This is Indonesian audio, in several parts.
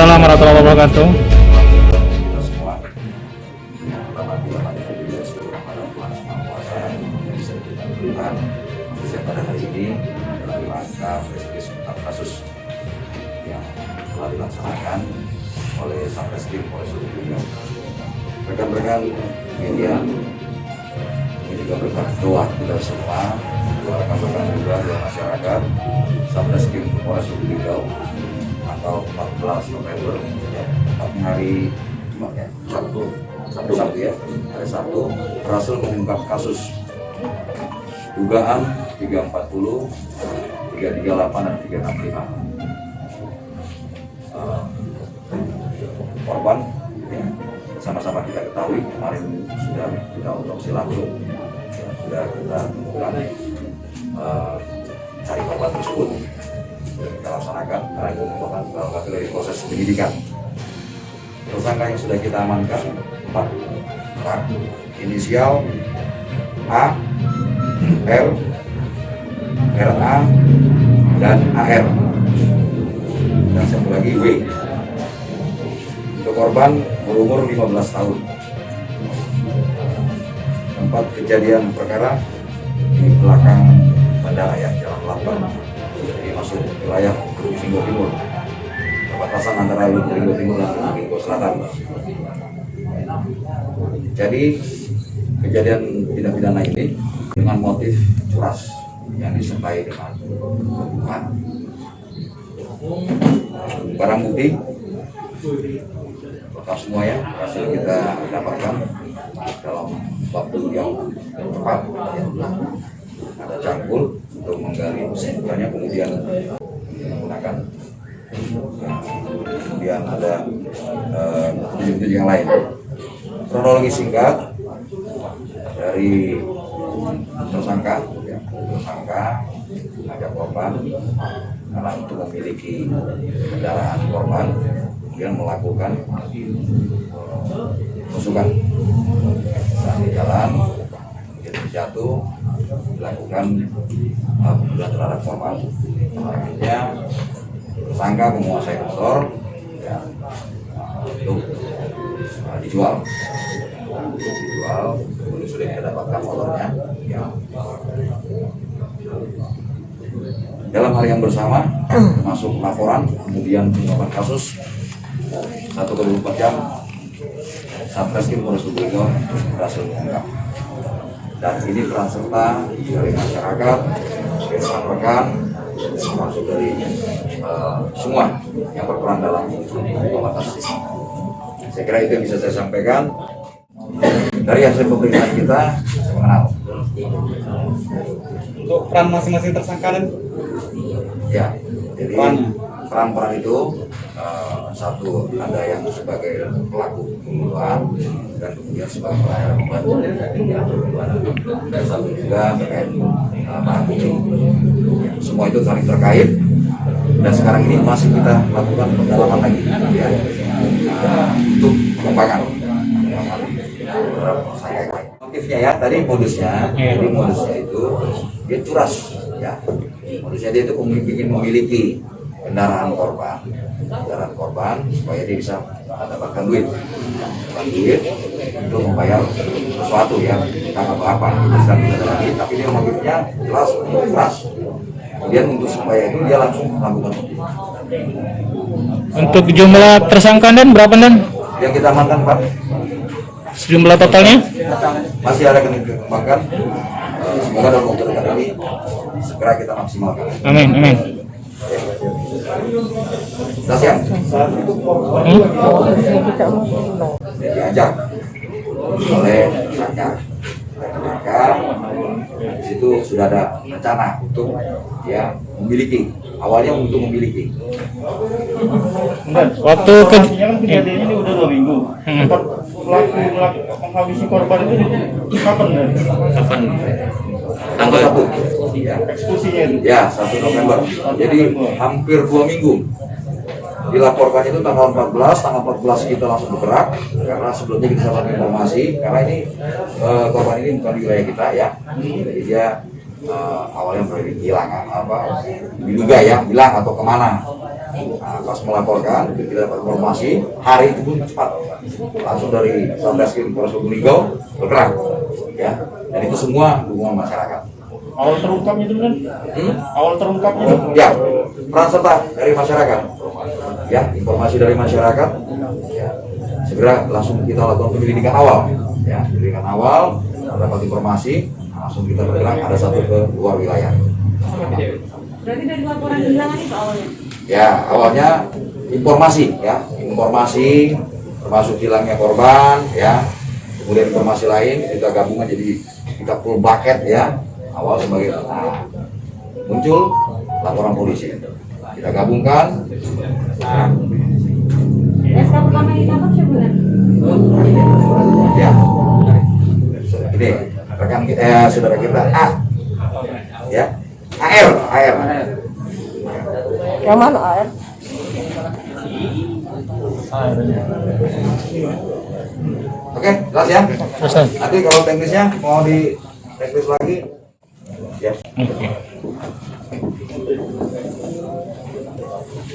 Waalaikumsalam warahmatullahi wabarakatuh. Kita semua pertama kita seluruh pada puasa yang bisa kita berikan pada hari ini dalam rangka proses kasus yang telah dilaksanakan oleh Satreskrim Polres Lubuk. Rekan-rekan media, ini juga berkat doa kita semua, rekan-rekan juga dari masyarakat. Satreskrim Polres Lubuk atau 14 November hari Sabtu ya, hari Sabtu berhasil mengungkap kasus dugaan 340, 338 dan 365 korban ya, sama-sama kita ketahui kemarin sudah kita otopsi langsung ya, sudah kita temukan cari korban tersebut kita laksanakan karena itu merupakan bagian dari proses penyidikan. Tersangka yang sudah kita amankan 4 orang, inisial A, R, RA, dan AR, dan satu lagi W. Untuk korban berumur 15 tahun. Tempat kejadian perkara di belakang bandara ya, Jalan Lampar. Jadi masuk wilayah Lubuk Timur, perbatasan antara Lubuk Timur dan Lubuk Selatan. Jadi kejadian tindak pidana ini dengan motif curas yang disertai dengan pembunuhan. Barang bukti lengkap semua ya, hasil kita dapatkan dalam waktu yang cepat. Ada cangkul untuk menggali kesimpulannya, kemudian menggunakan kemudian ada bukti-bukti yang lain. Kronologi singkat dari tersangka ada korban karena untuk memiliki kendaraan korban kemudian melakukan tusukan saat di jalan jatuh dilakukan pembunuhan terhadap korban. Akhirnya tersangka menguasai motor ya, untuk dijual, kemudian sudah kita dapatkan motornya ya. Dalam hal yang bersama masuk laporan kemudian pengungkapan kasus 1x24 jam Satreskrim Polres Lubuk berhasil mengungkap. Dan ini peran serta dari masyarakat, rekan-rekan, termasuk dari semua yang berperan dalam pengungkapan kasus ini. Saya kira itu yang bisa saya sampaikan. Dari hasil pemeriksaan kita, saya mengenal. Untuk peran masing-masing tersangka dan ya, jadi peran-peran itu satu ada yang sebagai pelaku pembunuhan dan kemudian sebagai pelayan pembantu dan satu juga terkait barang bukti. Semua itu saling terkait dan sekarang ini masih kita lakukan pendalaman lagi ya, untuk pengembangan motifnya ya. Tadi modusnya itu dia curas ya, modusnya dia itu ingin memiliki kendaraan korban supaya dia bisa mendapatkan duit untuk membayar sesuatu ya, entah apa itu sedang tidak lagi, tapi dia motifnya jelas curas. Kemudian untuk supaya itu dia langsung melakukan motif. untuk jumlah tersangka dan berapa dan Yang kita amankan Pak, sejumlah totalnya? masih ada yang dikembangkan. Semoga dalam waktu dekat ini segera kita maksimalkan. Amin. Sudah siap? Diajak oleh tersangka. Di situ sudah ada rencana untuk ya memiliki. Awalnya untuk memiliki. Waktu kejadiannya ini udah 2 minggu. Pelaku menghabisi korban itu kapan? Tanggal 1 ya. Eksekusinya itu? Ya, 1 November. Jadi hampir 2 minggu. Dilaporkan itu tanggal 14, tanggal 14 kita langsung bergerak karena sebelumnya kita dapat informasi karena ini korban ini bukan di wilayah kita ya. Jadi dia awalnya hilang diduga ya hilang atau kemana. Pas melaporkan kita dapat informasi hari itu pun cepat langsung dari Satreskrim Polres Probolinggo bergerak ya, dan itu semua dukungan masyarakat. Awal terungkapnya itu kan? Awal terungkapnya itu? Ya, peran serta dari masyarakat ya, informasi dari masyarakat ya, segera langsung kita lakukan penyelidikan awal ya, penyelidikan awal, dapat informasi langsung kita bergerak, ada satu ke luar wilayah. Berarti dari laporan hilangan itu awalnya? Ya, awalnya informasi ya, informasi termasuk hilangnya korban ya, kemudian informasi lain kita gabungan jadi kita full bucket ya, awal sebagai muncul laporan polisi, kita gabungkan. SK pertama yang ditangkap siapa bulan? Ya, ini rekan kita, saudara kita A, ya, AR. Yang mana air? Oke, jelas ya. Selesai. Nanti kalau teknisnya mau di teknis lagi, ya. Oke.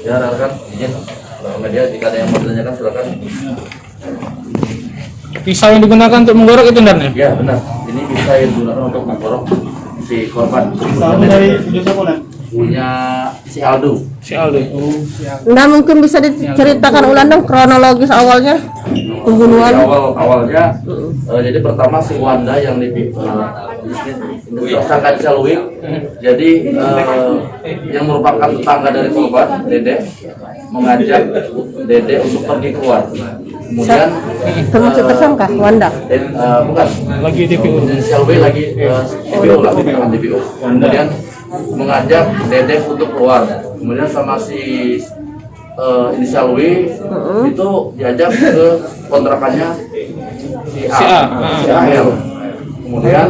Ya, rekan, izin media jika ada yang mau ditanyakan silakan. Pisau yang digunakan untuk menggorok itu Dan ya? Ya benar, ini bisa yang digunakan untuk menggorok si korban. Satu dari video siapa nih? Punya si Aldo. Si Aldo. Nah, mungkin bisa diceritakan ulang dong kronologis awalnya pembunuhan. Awalnya jadi pertama si Wanda yang tersangka Selwik, jadi yang merupakan tetangga dari korban Dede mengajak Dede untuk pergi keluar. Kemudian Termasuk tersangka Wanda. bukan Lagi DPO. Selwik lagi DPO lah, bukan DPO. Kemudian mengajak Dede untuk keluar. Kemudian sama si inisial W itu diajak ke kontrakannya si AL. Kemudian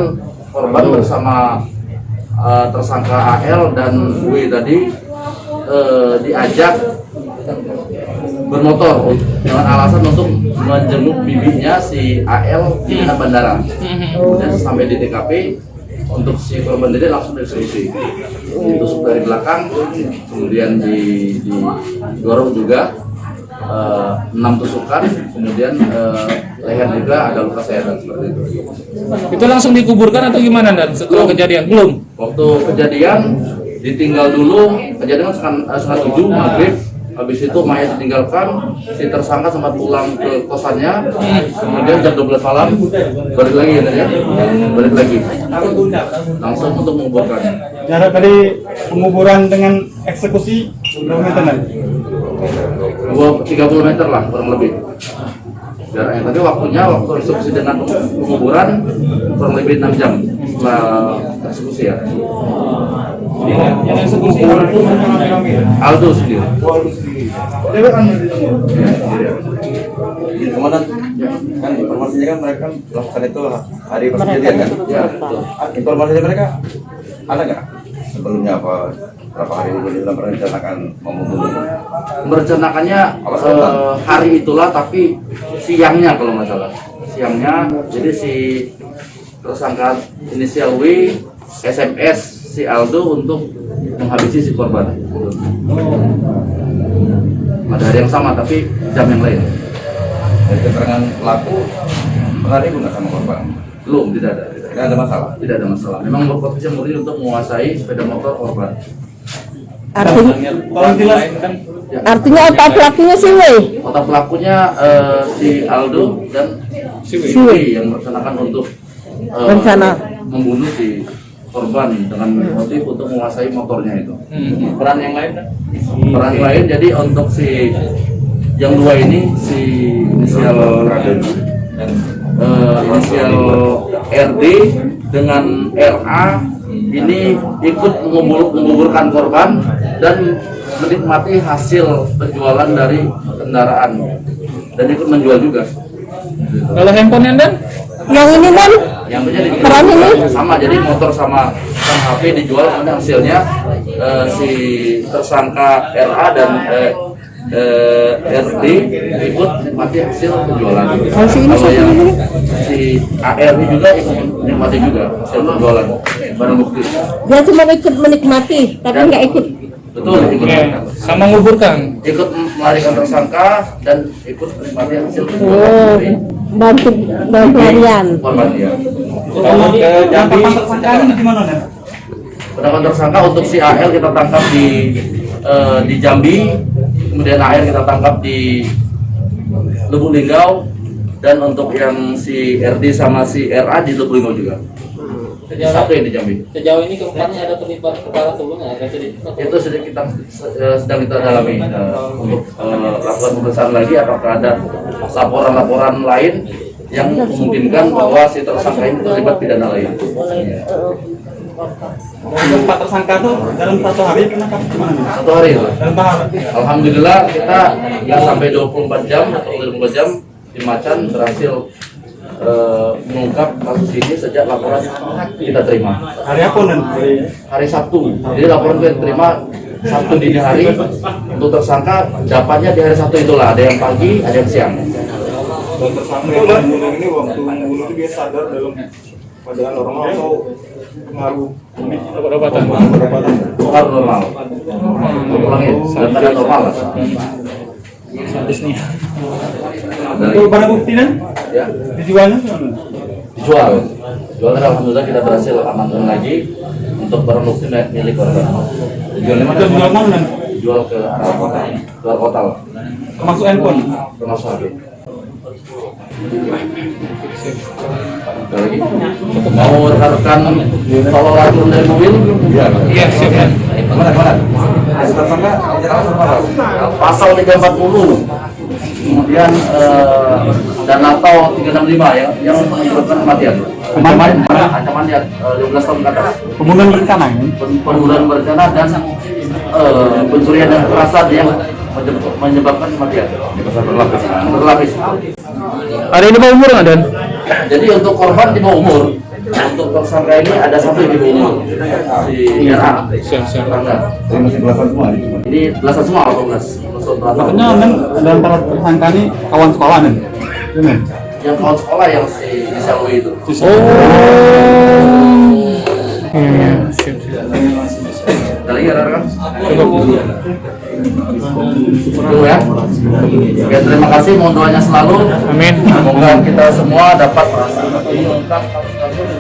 korban bersama tersangka AL dan W tadi diajak bermotor dengan alasan untuk menjenguk bibinya si AL di dekat bandara. Kemudian sampai di TKP untuk si korban Dede langsung dieksekusi, ditusuk dari belakang, kemudian didorong juga 6 tusukan, kemudian leher juga ada luka sayatan seperti itu. Itu langsung dikuburkan atau gimana Dan setelah kejadian? Belum. Waktu kejadian ditinggal dulu, kejadian setengah 7 maghrib. Habis itu mayat ditinggalkan, si tersangka sempat pulang ke kosannya, kemudian jam 12 malam balik lagi ya, balik lagi, langsung untuk menguburkan. Jarak dari penguburan dengan eksekusi berapa meter nih? 30 meter lah kurang lebih. Jaraknya tadi waktu eksekusi dengan penguburan kurang lebih 6 jam setelah eksekusi ya. Yang eksekusi Aldo sendiri. Dia kan Komandan, kan informasinya kan mereka melakukan itu hari pas kejadian kan? Ya, betul. Informasi dari mereka ada nggak? Sebelumnya berapa hari dulu dalam merencanakan membunuh? Merencanakannya hari itulah, tapi siangnya kalau nggak salah. Siangnya, jadi si tersangka inisial W SMS si Aldo untuk menghabisi si korban. Pada hari yang sama, tapi jam yang lain. Dari keterangan pelaku pernah ribut nggak sama korban? Belum, tidak ada. Tidak ada masalah. Tidak ada masalah. Memang berpotensi murni untuk menguasai sepeda motor korban. tolong jelas. Artinya otak pelakunya sih, weh. Otak pelakunya si Aldo dan si W yang merencanakan untuk Rencana. membunuh si korban dengan motif untuk menguasai motornya itu. Peran yang lain kan? Peran lain jadi untuk si yang dua ini si inisial RD dengan RA ini ikut menguburkan korban dan menikmati hasil penjualan dari kendaraan dan ikut menjual juga. Kalau handphone Dan? Yang ini Dan, Yang menjadi peran ini sama, jadi motor sama HP dijual, kemudian hasilnya si tersangka RA dan RD ikut menikmati hasil penjualan. Oh, si ini Kalau satu yang ini. si AR ini juga ikut menikmati juga hasil penjualan. barang bukti. Dia cuma ikut menikmati, tapi nggak ikut. Betul, ikut Oke, sama nguburkan. ikut melarikan tersangka dan ikut menikmati hasil Oh, dari bantu harian. korban dia. Kalau ke Jambi tersangka ini di mana nih? Penangkapan tersangka untuk si AL kita tangkap di Jambi, kemudian AR kita tangkap di Lubuk Linggau, dan untuk yang si RD sama si RA di Lubuk Linggau juga. Satu yang di Jambi. Sejauh ini keempatnya ada terlibat kepala sebelumnya ada Itu sedang kita dalami untuk lakukan pemeriksaan lagi apakah ada laporan-laporan lain yang memungkinkan bahwa si tersangka ini terlibat pidana lain. Empat tersangka tuh dalam satu hari penangkap gimana nih? Satu hari itu. Dalam tahap. Alhamdulillah kita nggak sampai 24 jam atau 24 jam di Macan berhasil mengungkap kasus ini sejak laporan kita terima. Hari apa nih? Hari Sabtu. Jadi laporan kita terima Sabtu dini hari untuk tersangka dapatnya di hari Sabtu itulah, ada yang pagi, ada yang siang. Dan tersangka yang membunuh ini waktu membunuh itu dia sadar dalam keadaan normal atau pengaruh obat-obatan. Pengaruh normal. Ulangi, dalam keadaan normal lah. Sadis nih. Untuk barang bukti kan? Ya, Dijualnya gimana? dijual. Jual alhamdulillah kita berhasil amankan lagi untuk barang bukti milik korban. Dijualnya mana? Itu jual mana? Jual ke arah kota, luar kota lah. Termasuk handphone. Termasuk HP. Ada lagi? Mau rekan-rekan tolong turun dari mobil? Iya, siap kan. Pasal 340, kemudian dan atau 365 yang menyebabkan kematian. Ancaman ya 15 tahun ke atas. Pembunuhan berencana ini. Pembunuhan berencana dan pencurian dan kekerasan yang menyebabkan kematian. Berlapis. Ada ini umur nggak Dan? Jadi untuk korban di bawah umur, untuk tersangka ini ada satu yang di bawah umur, si RA. Siap. Ini masih belasan semua nih. Ini belasan semua 18. Katanya kan ada antara tersangka ini kawan sekolah nih. Ini. Yang kawan sekolah yang si Sawi itu. Siap. Ada lagi rekan? Cukup ya. Oke, terima kasih. Mohon doanya selalu. Amin. Semoga kita semua dapat mengungkap kasus-kasus